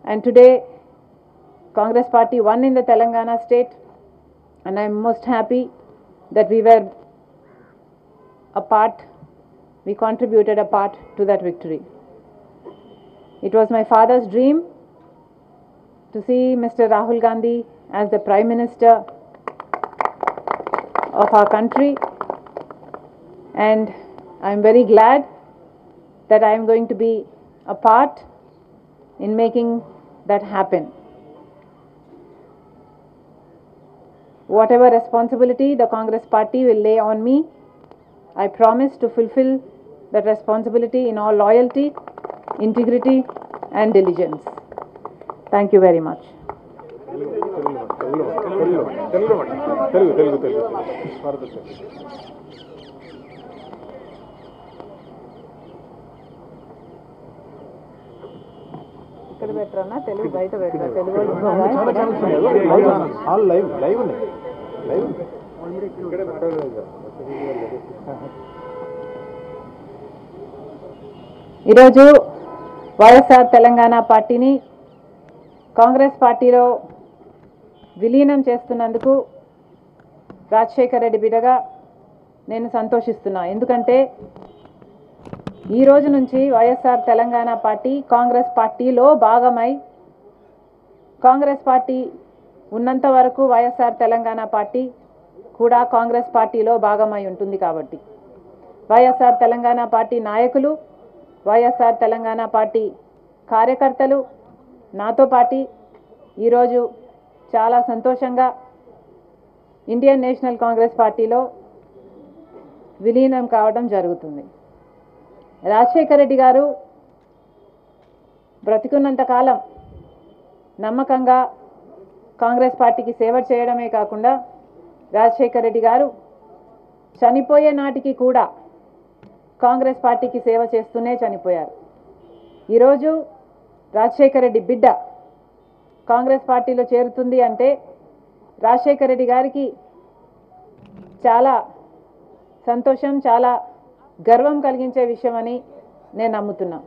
And today, Congress Party won in the Telangana state, and I am most happy that we contributed a part to that victory. It was my father's dream to see Mr. Rahul Gandhi as the Prime Minister of our country, and I am very glad that I am going to be a part in making that happen. Whatever responsibility the Congress Party will lay on me, I promise to fulfill that responsibility in all loyalty, integrity and diligence. Thank you very much. ఇక్కడ పెట్టరన్నా తెలుగు బయట పెట్టరా Telugu all live live live ఈరోజు వైఎస్ఆర్ తెలంగాణ పార్టీని కాంగ్రెస్ పార్టీలో విలీనం చేస్తున్నందుకు రాజశేఖర రెడ్డి బిడ్డగా నేను సంతోషిస్తున్నా. ఎందుకంటే ఈ రోజు నుంచి వైఎస్ఆర్ తెలంగాణ పార్టీ కాంగ్రెస్ పార్టీలో భాగమై, కాంగ్రెస్ పార్టీ ఉన్నంత వరకు వైఎస్ఆర్ తెలంగాణ పార్టీ కూడా కాంగ్రెస్ పార్టీలో భాగమై ఉంటుంది. కాబట్టి వైఎస్ఆర్ తెలంగాణ పార్టీ నాయకులు, వైఎస్ఆర్ తెలంగాణ పార్టీ కార్యకర్తలు నాతో పాటు ఈరోజు చాలా సంతోషంగా ఇండియన్ నేషనల్ కాంగ్రెస్ పార్టీలో విలీనం కావడం జరుగుతుంది. రాజశేఖర రెడ్డి గారు బ్రతికున్నంత కాలం నమ్మకంగా కాంగ్రెస్ పార్టీకి సేవ చేయడమే కాకుండా రాజశేఖర రెడ్డి గారు చనిపోయే నాటికి కూడా కాంగ్రెస్ పార్టీకి సేవ చేస్తూనే చనిపోయారు. ఈరోజు రాజశేఖర రెడ్డి బిడ్డ కాంగ్రెస్ పార్టీలో చేరుతుంది అంటే రాజశేఖర రెడ్డి గారికి చాలా సంతోషం, చాలా గర్వం కలిగించే విషయం అని నేను నమ్ముతున్నాను.